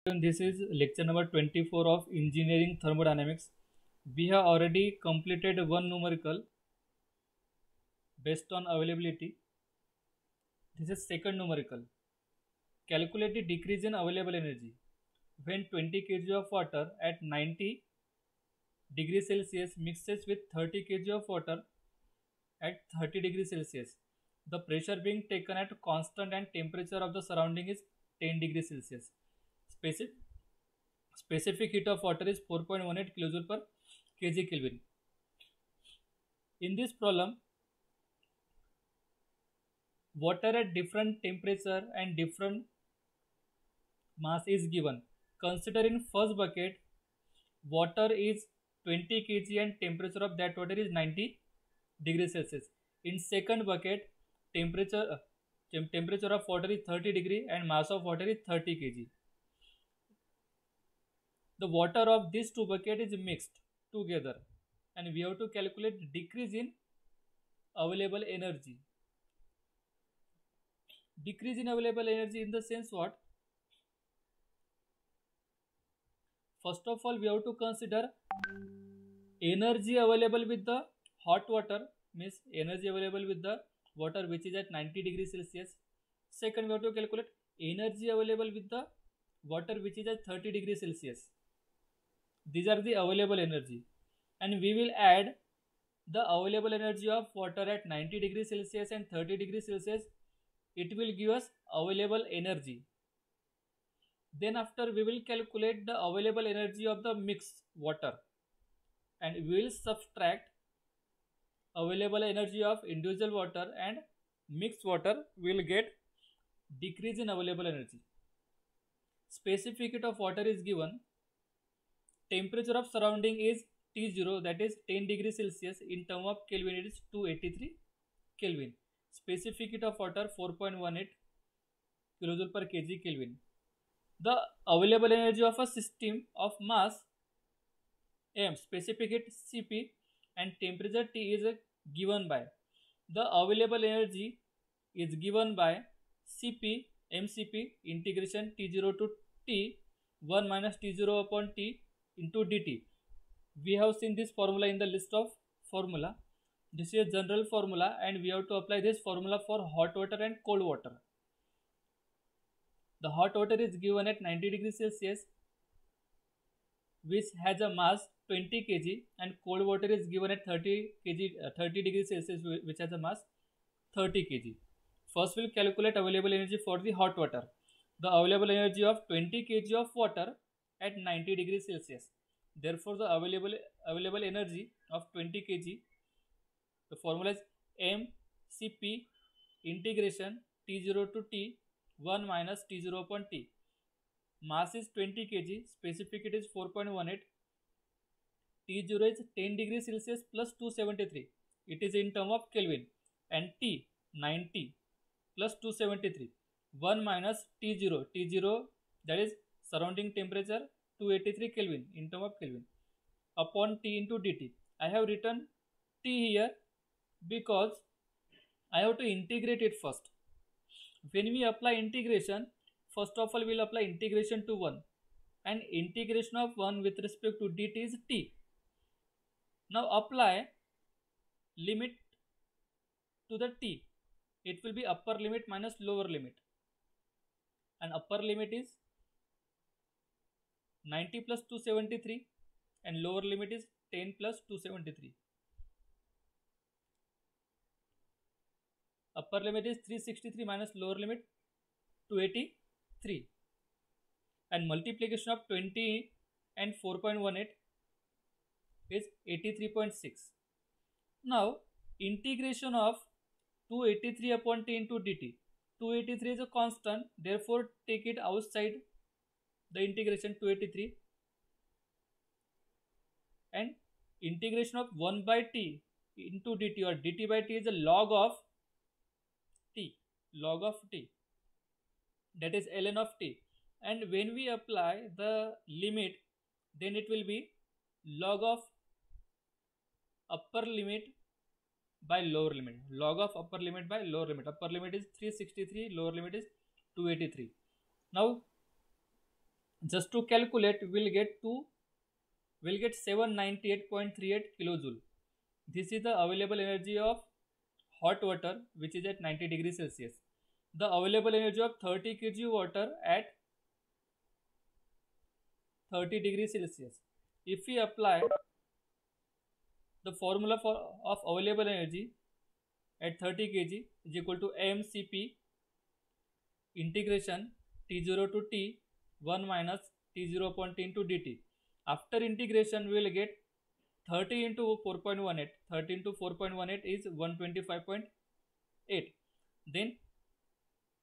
This is lecture number 24 of Engineering Thermodynamics. We have already completed one numerical based on availability. This is second numerical. Calculate the decrease in available energy when 20 kg of water at 90 degrees Celsius mixes with 30 kg of water at 30 degrees Celsius. The pressure being taken at constant and temperature of the surrounding is 10 degrees Celsius. Specific heat of water is 4.18 kJ per kg Kelvin. In this problem, water at different temperature and different mass is given. Consider in first bucket, water is 20 kg and temperature of that water is 90 degrees Celsius. In second bucket, temperature of water is 30 degree and mass of water is 30 kg. The water of these two buckets is mixed together and we have to calculate the decrease in available energy. Decrease in available energy in the sense what? First of all, we have to consider energy available with the hot water, means energy available with the water which is at 90 degrees Celsius. Second, we have to calculate energy available with the water which is at 30 degrees Celsius. These are the available energy, and we will add the available energy of water at 90 degrees Celsius and 30 degrees Celsius. It will give us available energy. Then after we will calculate the available energy of the mixed water and we will subtract available energy of individual water and mixed water. We will get decrease in available energy. Specific heat of water is given. Temperature of surrounding is T0, that is 10 degrees Celsius. In term of Kelvin it is 283 Kelvin. Specific heat of water 4.18 kJ per kg Kelvin. The available energy of a system of mass M, specific heat Cp and temperature T is given by. The available energy is given by Cp mCp integration T0 to T 1 minus T0 upon T into dt. We have seen this formula in the list of formula. This is a general formula and we have to apply this formula for hot water and cold water. The hot water is given at 90 degrees Celsius which has a mass 20 kg and cold water is given at 30 degrees Celsius which has a mass 30 kg. First we will calculate available energy for the hot water. The available energy of 20 kg of water at 90 degrees Celsius. Therefore, the available energy of 20 kg, the formula is mCp integration T0 to T 1 minus T0 upon T. Mass is 20 kg, specific heat is 4.18, T0 is 10 degrees Celsius plus 273. It is in term of Kelvin, and T 90 plus 273. 1 minus T0, T0 that is surrounding temperature 283 Kelvin in term of Kelvin upon T into dt. I have written T here because I have to integrate it first. When we apply integration, first of all we will apply integration to 1 and integration of 1 with respect to dt is T. Now apply limit to the T. It will be upper limit minus lower limit, and upper limit is 90 plus 273 and lower limit is 10 plus 273. Upper limit is 363 minus lower limit 283 and multiplication of 20 and 4.18 is 83.6. Now integration of 283 upon T into dt. 283 is a constant, therefore take it outside the integration 283 and integration of 1 by T into dt or dt by T is a log of T, that is ln of T, and when we apply the limit then it will be log of upper limit by lower limit. Log of upper limit by lower limit. Upper limit is 363, lower limit is 283. Now Just to calculate, we'll get 798.38 kilojoule. This is the available energy of hot water which is at 90 degrees Celsius. The available energy of 30 kg water at 30 degrees Celsius. If we apply the formula of available energy at 30 kg is equal to mCp integration T0 to T 1 minus T0 upon T into dt. After integration we will get 30 into 4.18. 30 into 4.18 is 125.8. Then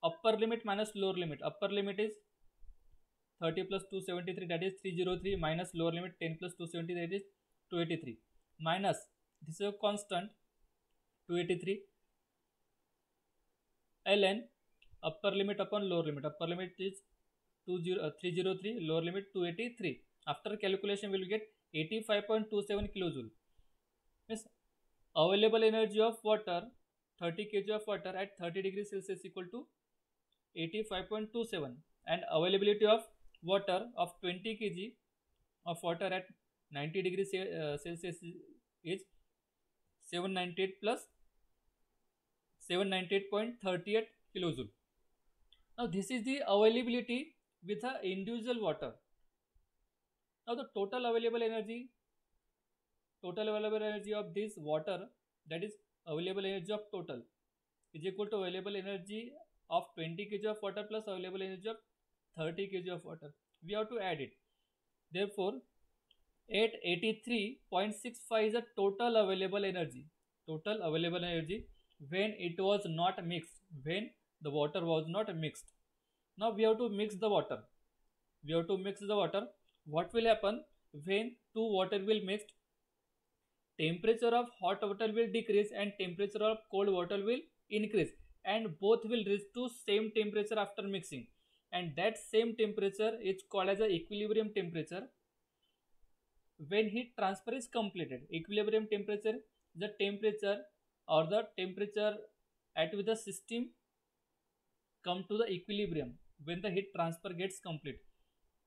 upper limit minus lower limit. Upper limit is 30 plus 273, that is 303, minus lower limit 10 plus 270, that is 283, minus this is a constant 283 ln upper limit upon lower limit. Upper limit is 303, lower limit 283. After calculation we will get 85.27 kilojoule. Means available energy of water, 30 kg of water at 30 degrees Celsius equal to 85.27, and availability of water of 20 kg of water at 90 degrees Celsius is 798 plus 798.38 kilojoule. Now this is the availability with the individual water. Now the total available energy of this water, that is available energy of total, is equal to available energy of 20 kg of water plus available energy of 30 kg of water. We have to add it. Therefore, 883.65 is the total available energy. Total available energy when it was not mixed. When the water was not mixed. Now we have to mix the water. What will happen when two water will mixed? Temperature of hot water will decrease and temperature of cold water will increase, and both will reach to same temperature after mixing, and that same temperature is called as a equilibrium temperature when heat transfer is completed. Equilibrium temperature is the temperature at which the system come to the equilibrium when the heat transfer gets complete.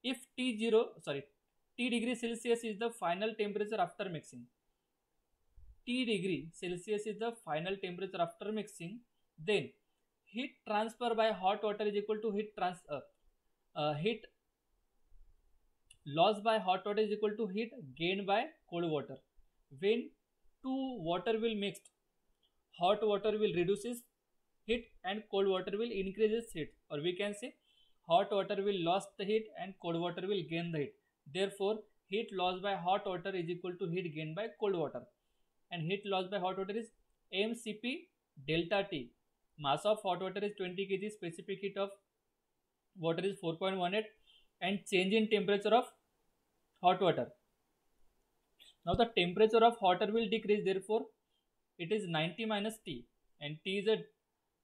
If T degree Celsius is the final temperature after mixing. T degree Celsius is the final temperature after mixing. Then heat transfer by hot water is equal to heat loss by hot water is equal to heat gained by cold water. When two water will mixed, hot water will reduce its heat and cold water will increase its heat, or we can say hot water will lose the heat and cold water will gain the heat. Therefore, heat loss by hot water is equal to heat gained by cold water, and heat loss by hot water is mCp delta T. Mass of hot water is 20 kg, specific heat of water is 4.18, and change in temperature of hot water. Now the temperature of water will decrease, therefore it is 90 minus T, and T is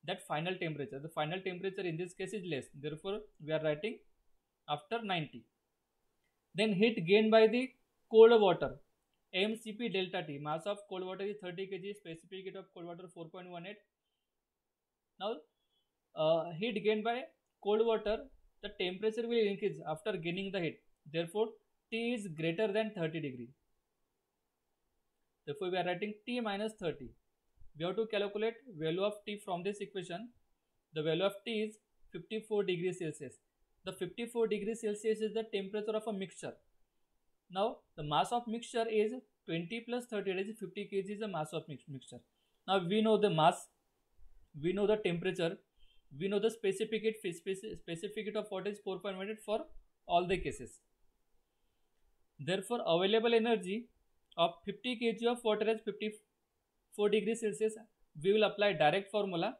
that final temperature. The final temperature in this case is less, therefore we are writing after 90. Then heat gained by the cold water, mCp delta T. Mass of cold water is 30 kg, specific heat of cold water 4.18. Now heat gained by cold water, the temperature will increase after gaining the heat, therefore T is greater than 30 degree. Therefore we are writing T minus 30. We have to calculate value of T from this equation. The value of T is 54 degrees Celsius. The 54 degrees Celsius is the temperature of a mixture. Now the mass of mixture is 20 plus 30, that is 50 kg is the mass of mixture. Now we know the mass, we know the temperature, we know the specific heat of water is 4.18 for all the cases. Therefore available energy of 50 kg of water is 54 degrees Celsius. We will apply direct formula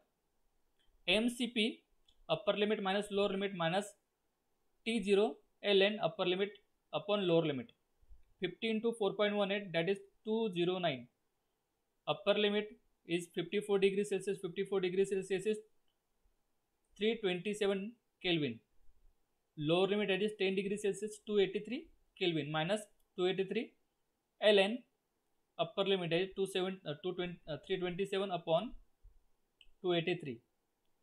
mCp upper limit minus lower limit minus T0 ln upper limit upon lower limit. 50 into 4.18, that is 209. Upper limit is 54 degrees Celsius. 54 degrees Celsius is 327 Kelvin. Lower limit, that is 10 degrees Celsius, 283 Kelvin minus 283 ln upper limit, that is 327 upon 283,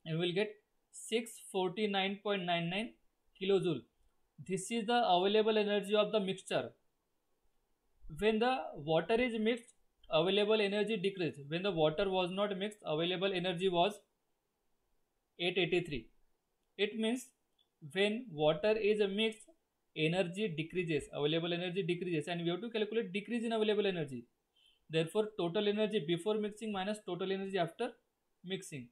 and we will get 649.99 kilojoule. This is the available energy of the mixture. When the water is mixed, available energy decreased. When the water was not mixed, available energy was 883. It means when water is mixed, energy decreases, available energy decreases, and we have to calculate decrease in available energy. Therefore, total energy before mixing minus total energy after mixing.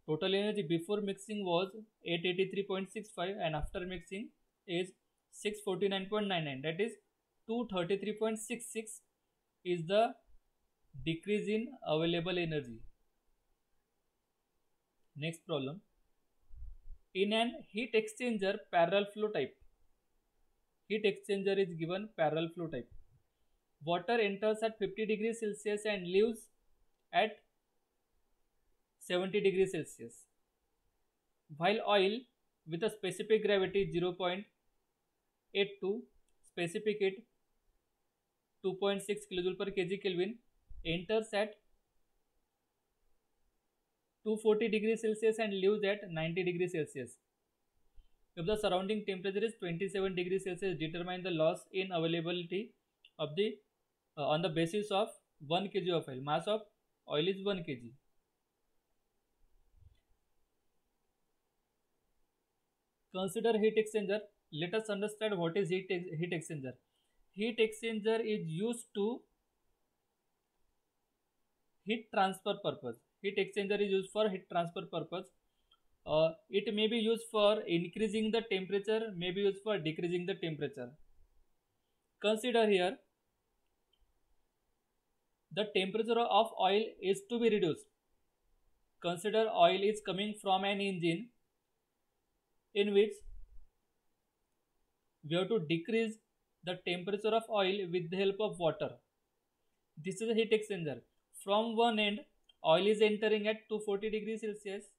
Total energy before mixing was 883.65 and after mixing is 649.99. That is 233.66 is the decrease in available energy. Next problem. In an heat exchanger parallel flow type, heat exchanger is given parallel flow type. Water enters at 50 degrees Celsius and leaves at 70 degrees Celsius. While oil with a specific gravity 0.82, specific heat 2.6 kJ per kg Kelvin enters at 240 degrees Celsius and leaves at 90 degrees Celsius. If the surrounding temperature is 27 degrees Celsius, determine the loss in availability of the on the basis of 1 kg of oil. Mass of oil is 1 kg. Consider heat exchanger. Let us understand what is heat exchanger. Heat exchanger is used to heat transfer purpose. Heat exchanger is used for heat transfer purpose. It may be used for increasing the temperature, may be used for decreasing the temperature. Consider here, the temperature of oil is to be reduced. Consider oil is coming from an engine in which we have to decrease the temperature of oil with the help of water. This is a heat exchanger. From one end, oil is entering at 240 degrees Celsius.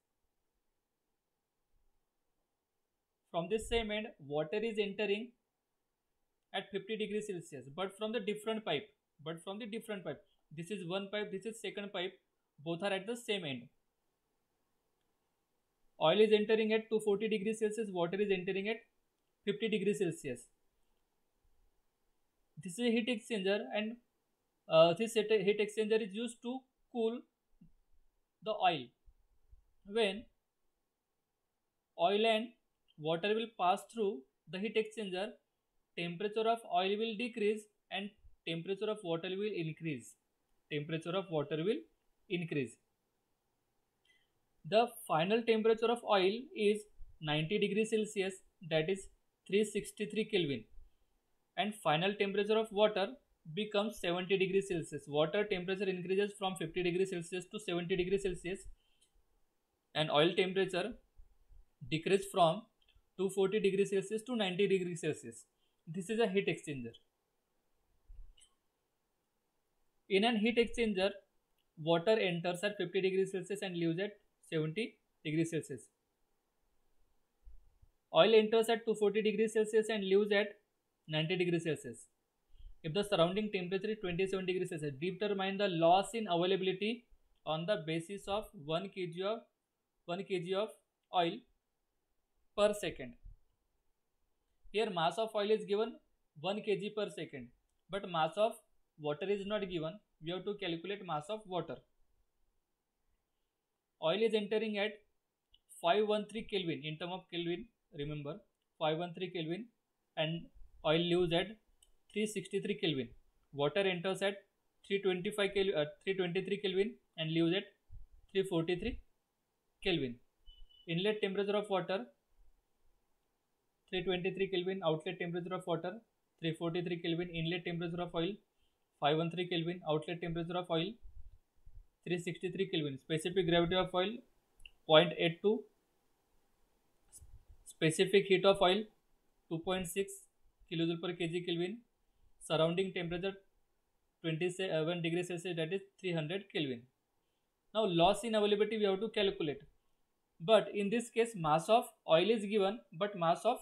From this same end, water is entering at 50 degrees Celsius, but from the different pipe. This is one pipe, this is second pipe. Both are at the same end. Oil is entering at 240 degrees Celsius, water is entering at 50 degrees Celsius. This is a heat exchanger, and this heat exchanger is used to cool the oil. When oil and water will pass through the heat exchanger, temperature of oil will decrease and temperature of water will increase. The final temperature of oil is 90 degrees Celsius, that is 363 Kelvin, and final temperature of water becomes 70 degrees Celsius. Water temperature increases from 50 degrees Celsius to 70 degrees Celsius, and oil temperature decreases from 240 degrees Celsius to 90 degrees Celsius. This is a heat exchanger. In an heat exchanger, water enters at 50 degrees Celsius and leaves at 70 degrees Celsius. Oil enters at 240 degrees Celsius and leaves at 90 degrees Celsius. If the surrounding temperature is 27 degrees Celsius, determine the loss in availability on the basis of 1 kg of oil per second. Here mass of oil is given 1 kg per second, but mass of water is not given. We have to calculate mass of water. Oil is entering at 513 Kelvin, in term of Kelvin, remember 513 Kelvin, and oil leaves at 363 Kelvin. Water enters at 323 Kelvin and leaves at 343 Kelvin. Inlet temperature of water 323 Kelvin, outlet temperature of water 343 Kelvin, inlet temperature of oil 513 Kelvin, outlet temperature of oil 363 Kelvin, specific gravity of oil 0.82, specific heat of oil 2.6 kJ per kg Kelvin, surrounding temperature 27 degrees Celsius, that is 300 Kelvin. Now loss in availability we have to calculate, but in this case mass of oil is given but mass of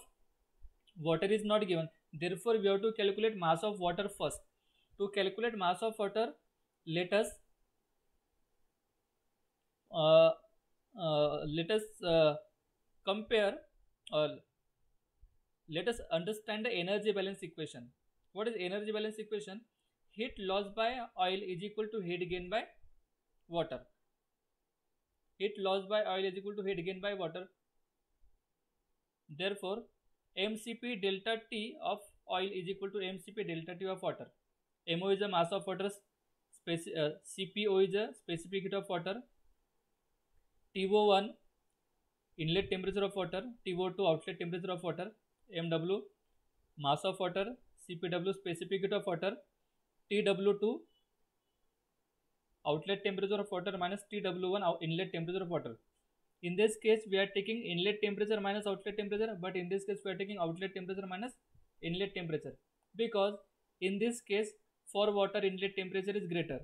water is not given. Therefore we have to calculate mass of water first. To calculate mass of water, let us compare let us understand the energy balance equation. What is energy balance equation? Heat lost by oil is equal to heat gain by water. Heat lost by oil is equal to heat gain by water. Therefore, mcp delta T of oil is equal to mcp delta T of water. MO is the mass of water, CPO is the specific heat of water, TO1 inlet temperature of water, TO2 outlet temperature of water, MW mass of water, CPW specific heat of water, TW2 outlet temperature of water minus TW1 inlet temperature of water. In this case, we are taking inlet temperature minus outlet temperature, but in this case, we are taking outlet temperature minus inlet temperature, because in this case, for water, inlet temperature is greater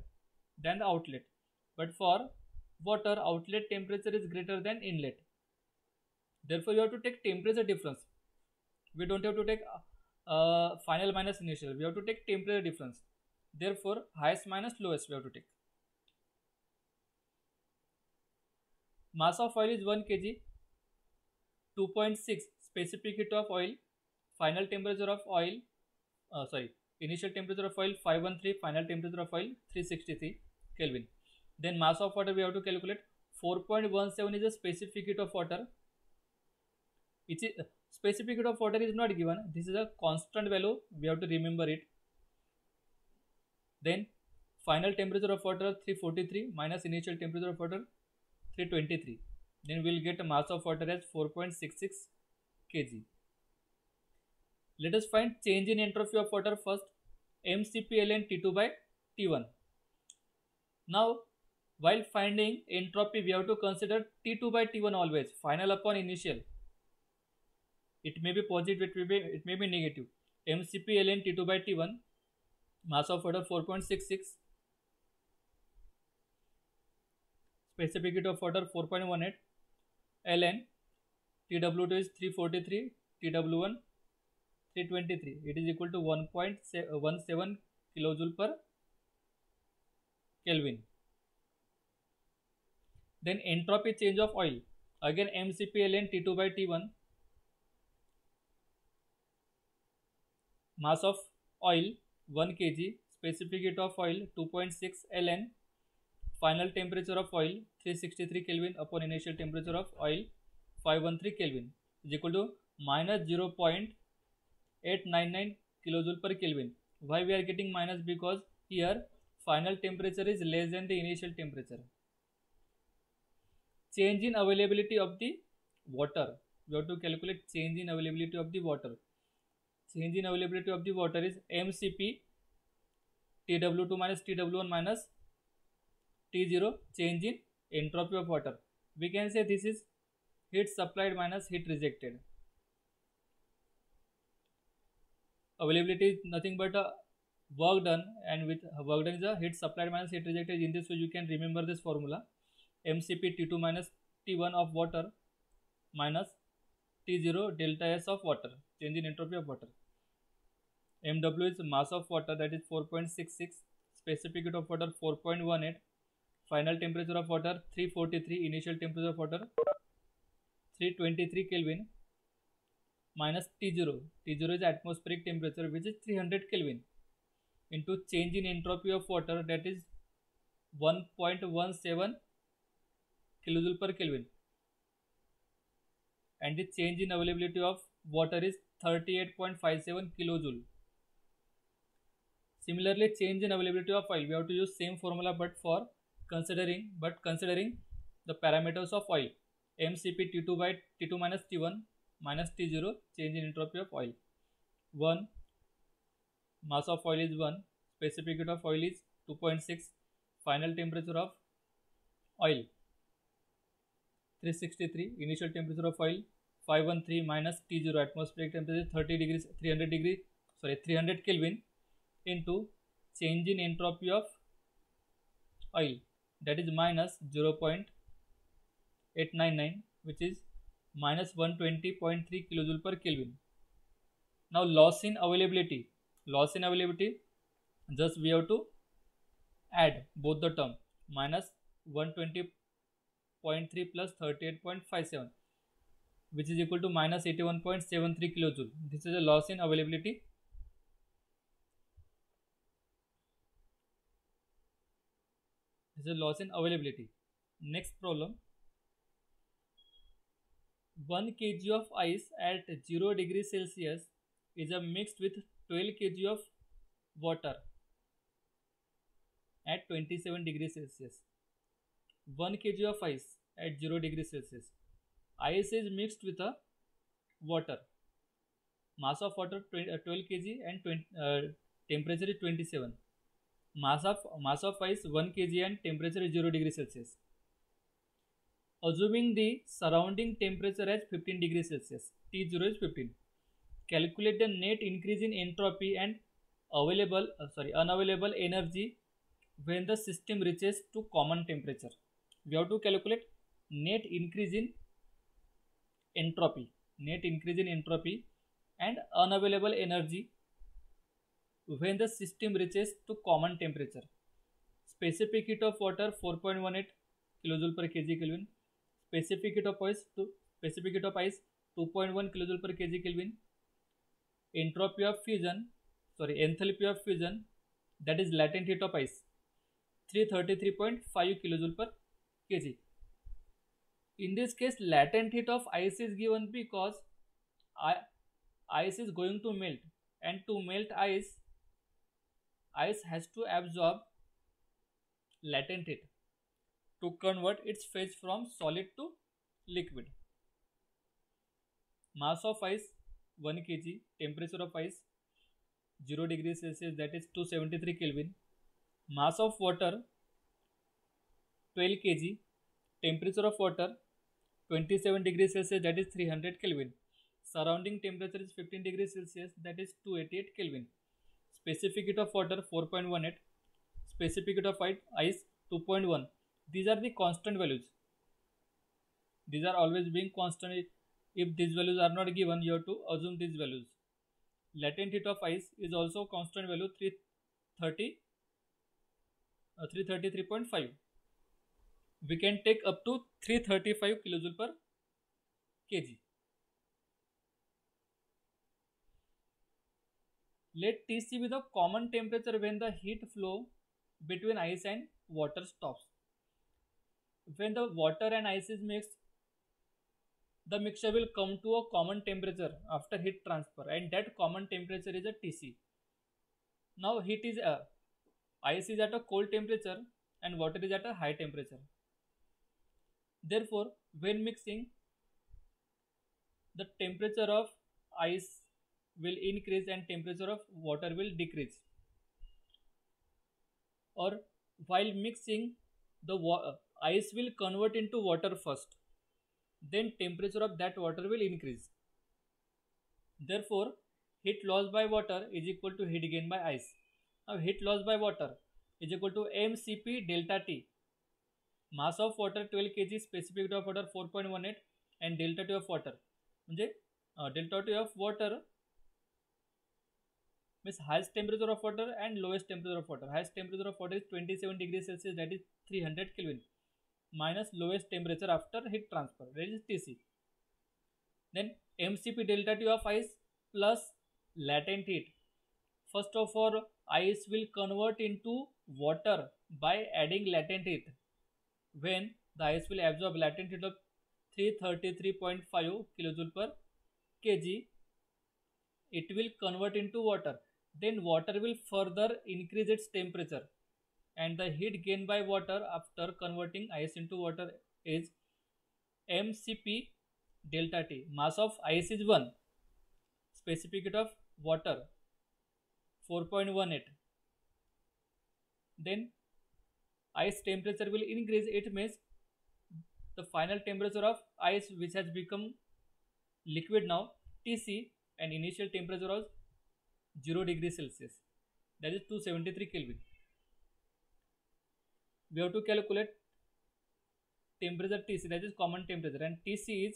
than the outlet, but for water, outlet temperature is greater than inlet. Therefore, you have to take temperature difference. We don't have to take final minus initial. We have to take temperature difference. Therefore, highest minus lowest we have to take. Mass of oil is 1 kg, 2.6 specific heat of oil, final temperature of oil, initial temperature of oil 513, final temperature of oil 363 Kelvin. Then mass of water we have to calculate. 4.17 is the specific heat of water. It is specific heat of water is not given. This is a constant value. We have to remember it. Then final temperature of water 343 minus initial temperature of water 323. Then we will get a mass of water as 4.66 kg. Let us find change in entropy of water first. mcpln T2 by T1. Now, while finding entropy, we have to consider T2 by T1 always, final upon initial. It may be positive, it may be negative. mcpln T2 by T1, mass of water 4.66, specific heat of water 4.18, ln TW2 is 343, TW1 323. It is equal to 1.17 kilojoule per Kelvin. Then entropy change of oil. Again mcpln T2 by T1, mass of oil 1 kg, specific heat of oil 2.6 ln, final temperature of oil 363 Kelvin upon initial temperature of oil 513 Kelvin is equal to minus 0.899 kilojoule per Kelvin. Why we are getting minus? Because here final temperature is less than the initial temperature. Change in availability of the water. We have to calculate change in availability of the water. Change in availability of the water is mcp TW2 minus TW1 minus T0, change in entropy of water. We can say this is heat supplied minus heat rejected. Availability is nothing but a work done, and with work done is a heat supplied minus heat rejected. In this way, you can remember this formula: mcp T2 minus T1 of water minus T0 delta S of water, change in entropy of water. MW is mass of water, that is 4.66, specific heat of water 4.18, final temperature of water 343, initial temperature of water 323 Kelvin minus T0. T0 is atmospheric temperature, which is 300 Kelvin, into change in entropy of water, that is 1.17 kilojoule per Kelvin, and the change in availability of water is 38.57 kilojoule. Similarly, change in availability of oil, we have to use same formula, but considering the parameters of oil. mcp T2 by T2 minus T1 minus T0, change in entropy of oil. 1, mass of oil is 1, specific heat of oil is 2.6, final temperature of oil 363, initial temperature of oil 513 minus T0, atmospheric temperature 300 Kelvin, into change in entropy of oil, that is minus 0.899, which is minus 120.3 kilojoule per Kelvin. Now loss in availability, just we have to add both the term, minus 120.3 plus 38.57. which is equal to minus 81.73 kilojoule. This is a loss in availability. This is a loss in availability. Next problem. 1 kg of ice at 0 degrees Celsius is mixed with 12 kg of water at 27 degrees Celsius. 1 kg of ice at 0 degrees Celsius. Ice is mixed with a water. Mass of water 12 kg and temperature is 27. Mass of ice 1 kg and temperature is 0 degrees Celsius. Assuming the surrounding temperature as 15 degrees Celsius, T0 is 15. Calculate the net increase in entropy and unavailable energy when the system reaches to common temperature. We have to calculate net increase in entropy and unavailable energy when the system reaches to common temperature. Specific heat of water 4.18 kilojoule per kg Kelvin. Specific heat of ice 2.1 kilojoule per kg Kelvin. Enthalpy of fusion, that is latent heat of ice, 333.5 kilojoule per kg. In this case, latent heat of ice is given because ice is going to melt, and to melt ice has to absorb latent heat to convert its phase from solid to liquid. Mass of ice 1 kg, temperature of ice 0 degrees Celsius, that is 273 Kelvin. Mass of water 12 kg, temperature of water 27 degrees Celsius, that is 300 Kelvin. Surrounding temperature is 15 degrees Celsius, that is 288 Kelvin. Specific heat of water 4.18, specific heat of ice 2.1. These are the constant values. These are always being constant. If these values are not given, you have to assume these values. Latent heat of ice is also constant value 333.5. We can take up to 335 kilojoule per kg. Let Tc be the common temperature when the heat flow between ice and water stops. When the water and ice is mixed, the mixture will come to a common temperature after heat transfer, and that common temperature is a Tc. Now ice is at a cold temperature and water is at a high temperature. Therefore, when mixing, the temperature of ice will increase and temperature of water will decrease. Or while mixing, the ice will convert into water first, then temperature of that water will increase. Therefore, heat loss by water is equal to heat gain by ice. Now, heat loss by water is equal to mCp delta T. Mass of water 12 kg, specific heat of water 4.18, and delta T of water. Delta T of water means highest temperature of water and lowest temperature of water. Highest temperature of water is 27 degrees Celsius, that is 300 Kelvin, minus lowest temperature after heat transfer, that is Tc. Then mCp delta T of ice plus latent heat. First of all, ice will convert into water by adding latent heat. When the ice will absorb latent heat of 333.5 kilojoule per kg, it will convert into water. Then water will further increase its temperature, and the heat gained by water after converting ice into water is mCp delta T. Mass of ice is 1, specific heat of water 4.18. Then ice temperature will increase. It means the final temperature of ice, which has become liquid now, Tc, and initial temperature was 0 degrees Celsius, that is 273 Kelvin. We have to calculate temperature Tc, that is common temperature, and Tc is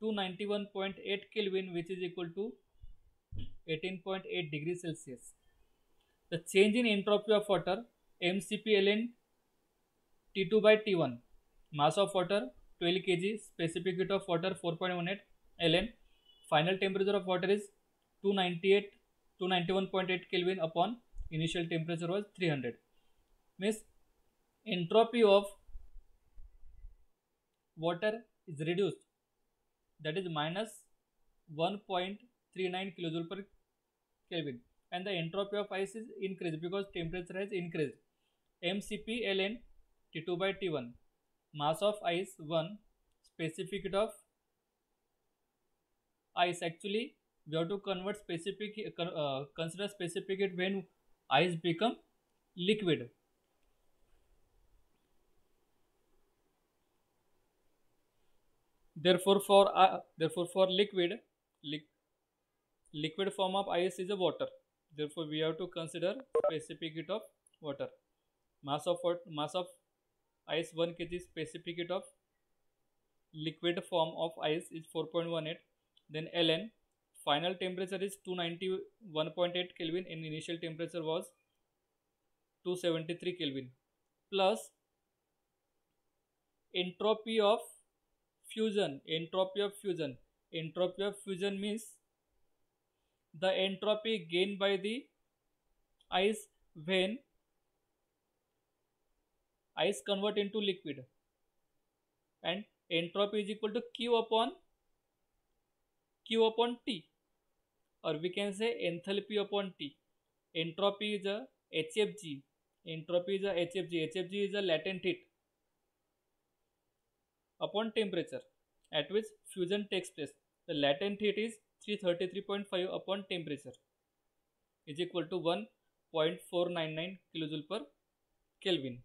291.8 Kelvin, which is equal to 18.8 degrees Celsius. The change in entropy of water, mCp ln T2 by T1. Mass of water 12 kg, specific heat of water 4.18 ln, final temperature of water is 291.8 Kelvin upon initial temperature was 300. Means entropy of water is reduced, that is minus 1.39 kilojoule per Kelvin, and the entropy of ice is increased because temperature has increased. mCp ln T2 by T1, mass of ice 1, specific heat of ice. Actually we have to convert consider specific heat when ice become liquid. Therefore for liquid form of ice is a water. Therefore we have to consider specific heat of water. Mass of ice 1 kg, specific heat of liquid form of ice is 4.18. Then ln, final temperature is 291.8 Kelvin and initial temperature was 273 Kelvin, plus entropy of fusion. Entropy of fusion means the entropy gained by the ice when ice convert into liquid, and entropy is equal to Q upon T, or we can say enthalpy upon T. Entropy is a HFG. HFG is a latent heat upon temperature at which fusion takes place. The latent heat is 333.5 upon temperature is equal to 1.499 kilojoule per Kelvin.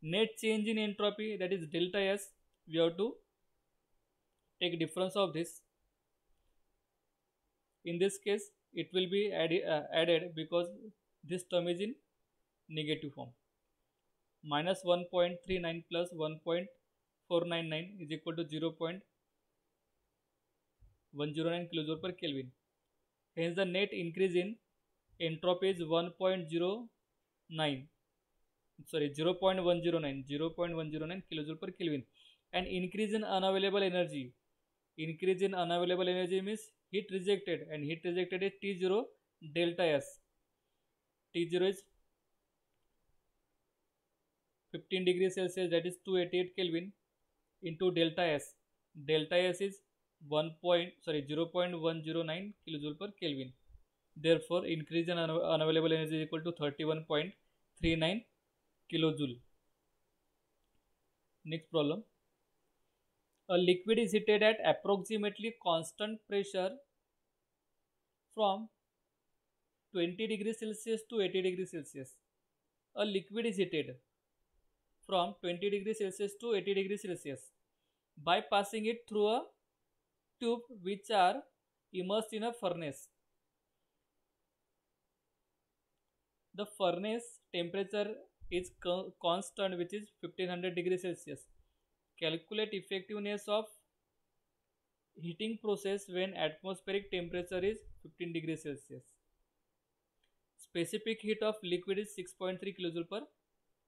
Net change in entropy, that is delta S, we have to take difference of this. In this case it will be added because this term is in negative form. Minus 1.39 plus 1.499 is equal to 0.109 kilojoule per Kelvin. Hence the net increase in entropy is 0.109 kilojoule per Kelvin. And increase in unavailable energy. Increase in unavailable energy means heat rejected, and heat rejected is T0 delta S. T0 is 15 degrees Celsius, that is 288 Kelvin, into delta S. Delta S is 0.109 kilojoule per Kelvin. Therefore increase in unavailable energy is equal to 31.39 kilojoule. Next problem. A liquid is heated at approximately constant pressure from 20 degrees Celsius to 80 degrees Celsius. A liquid is heated from 20 degrees Celsius to 80 degrees Celsius by passing it through a tube which are immersed in a furnace. The furnace temperature is constant, which is 1500 degrees Celsius. Calculate effectiveness of heating process when atmospheric temperature is 15 degrees Celsius. Specific heat of liquid is 6.3 kilojoule per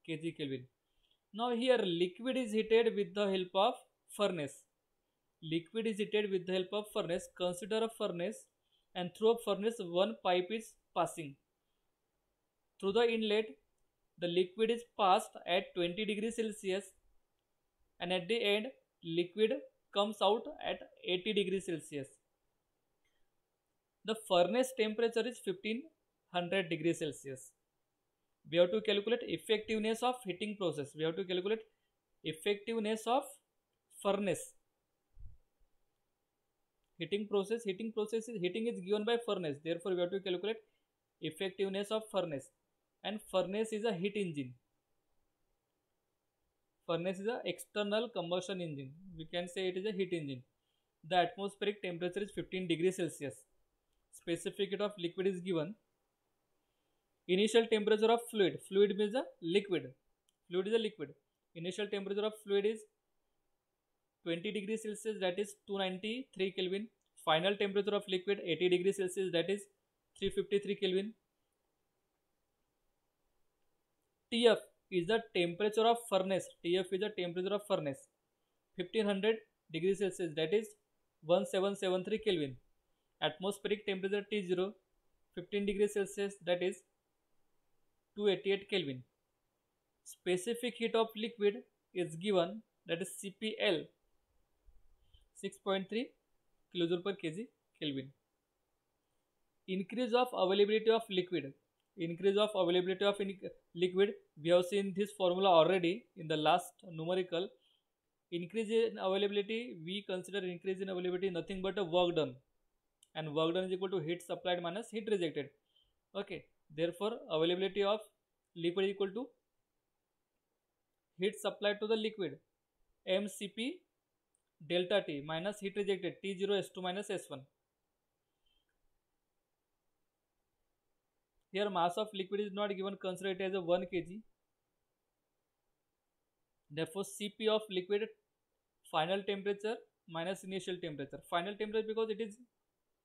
kg Kelvin. Now here liquid is heated with the help of furnace. Liquid is heated with the help of furnace. Consider a furnace, and through a furnace one pipe is passing. Through the inlet the liquid is passed at 20 degrees Celsius, and at the end liquid comes out at 80 degrees Celsius. The furnace temperature is 1500 degrees Celsius. We have to calculate effectiveness of heating process. We have to calculate effectiveness of furnace. Heating is given by furnace. Therefore we have to calculate effectiveness of furnace. And furnace is a heat engine. Furnace is an external combustion engine. We can say it is a heat engine. The atmospheric temperature is 15 degrees Celsius. Specific heat of liquid is given. Initial temperature of fluid. Fluid means a liquid. Initial temperature of fluid is 20 degrees Celsius, that is 293 Kelvin. Final temperature of liquid 80 degrees Celsius, that is 353 Kelvin. TF is the temperature of furnace. 1500 degrees Celsius, that is 1773 Kelvin. Atmospheric temperature T0 15 degrees Celsius, that is 288 Kelvin. Specific heat of liquid is given, that is CPL 6.3 kilojoule per kg Kelvin. Increase of availability of liquid. Increase of availability of liquid, we have seen this formula already in the last numerical. Increase in availability, we consider increase in availability nothing but a work done, and work done is equal to heat supplied minus heat rejected. Okay, therefore availability of liquid is equal to heat supplied to the liquid mCp delta T minus heat rejected T0 S2 minus S1. Here mass of liquid is not given, consider it as a 1 kg. Therefore Cp of liquid final temperature minus initial temperature. Final temperature because it is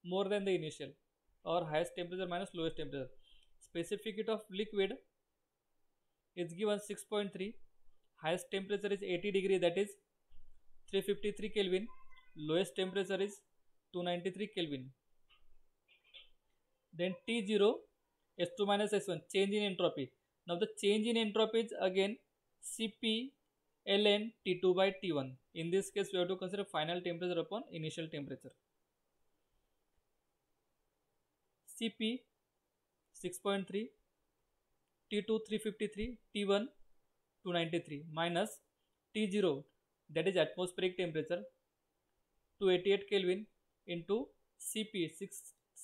more than the initial, or highest temperature minus lowest temperature. Specific heat of liquid is given 6.3. Highest temperature is 80 degree, that is 353 Kelvin. Lowest temperature is 293 Kelvin. Then T0 S2 minus S1, change in entropy. Now the change in entropy is again Cp ln T2 by T1. In this case we have to consider final temperature upon initial temperature. Cp 6.3, T2 353, T1 293 minus T0, that is atmospheric temperature 288 Kelvin into Cp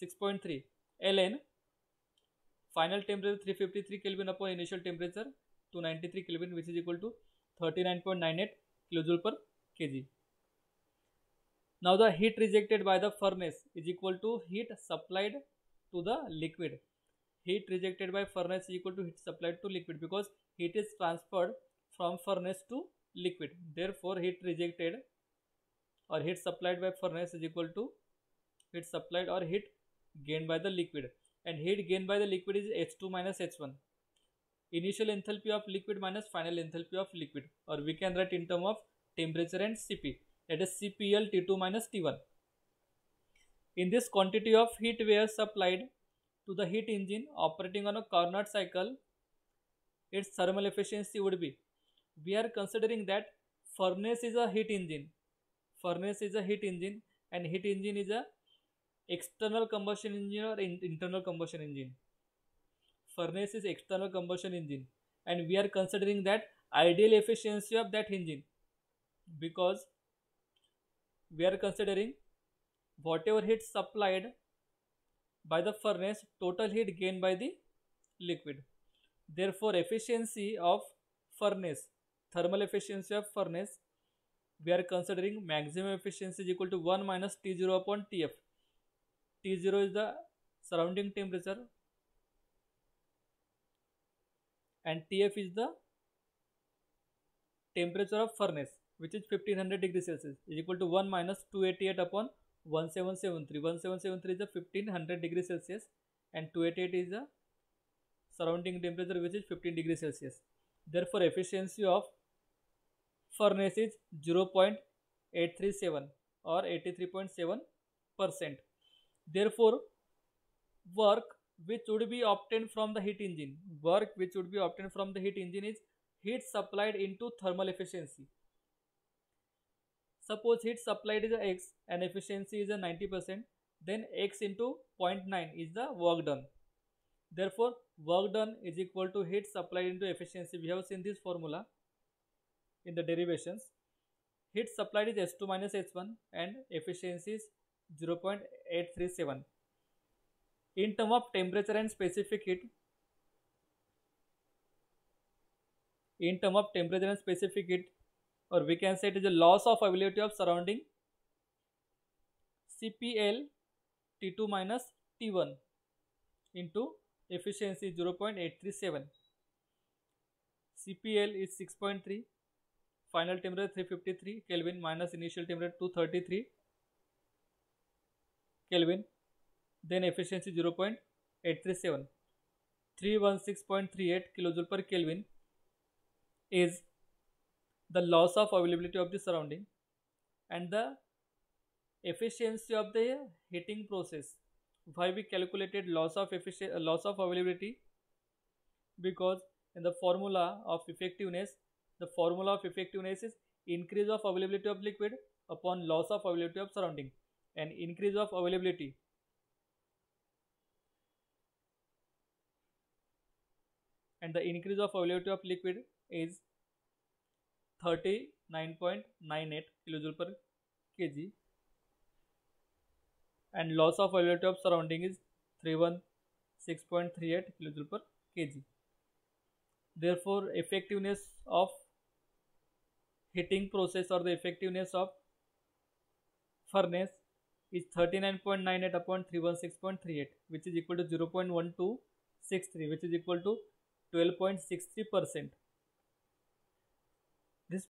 6.3 ln final temperature 353 Kelvin upon initial temperature 293 Kelvin, which is equal to 39.98 kilojoule per kg. Now the heat rejected by the furnace is equal to heat supplied to the liquid. Heat rejected by furnace is equal to heat supplied to liquid because heat is transferred from furnace to liquid. Therefore heat rejected or heat supplied by furnace is equal to heat supplied or heat gained by the liquid, and heat gained by the liquid is H2 minus H1. Initial enthalpy of liquid minus final enthalpy of liquid, or we can write in terms of temperature and Cp, that is CPL T2 minus T1. In this quantity of heat were supplied to the heat engine operating on a Carnot cycle, its thermal efficiency would be, we are considering that furnace is a heat engine. Furnace is a heat engine and heat engine is a external combustion engine or internal combustion engine. Furnace is external combustion engine and we are considering that ideal efficiency of that engine, because we are considering whatever heat supplied by the furnace, total heat gained by the liquid. Therefore efficiency of furnace, thermal efficiency of furnace, we are considering maximum efficiency is equal to 1 minus T0 upon Tf. T0 is the surrounding temperature and Tf is the temperature of furnace, which is 1500 degrees Celsius, is equal to 1 minus 288 upon 1773. 1773 is the 1500 degrees Celsius and 288 is the surrounding temperature, which is 15 degrees Celsius. Therefore efficiency of furnace is 0.837 or 83.7%. Therefore work which would be obtained from the heat engine, is heat supplied into thermal efficiency. Suppose heat supplied is a X and efficiency is a 90%, then X into 0.9 is the work done. Therefore work done is equal to heat supplied into efficiency. We have seen this formula in the derivations. Heat supplied is S2 minus H1 and efficiency is 0.837. In terms of temperature and specific heat, or we can say it is a loss of availability of surrounding CPL T2 minus T1 into efficiency 0.837. CPL is 6.3, final temperature 353 Kelvin minus initial temperature 233 Kelvin, then efficiency 0.837. 316.38 kilojoule per Kelvin is the loss of availability of the surrounding. and the efficiency of the heating process. Why we calculated loss of availability? Because in the formula of effectiveness, the formula of effectiveness is increase of availability of liquid upon loss of availability of surrounding, and increase of availability and the increase of availability of liquid is 39.98 kilojoule per kg, and loss of availability of surrounding is 316.38 kilojoule per kg. Therefore, effectiveness of heating process or the effectiveness of furnace is 39.98 upon 316.38, which is equal to 0.1263, which is equal to 12.63%.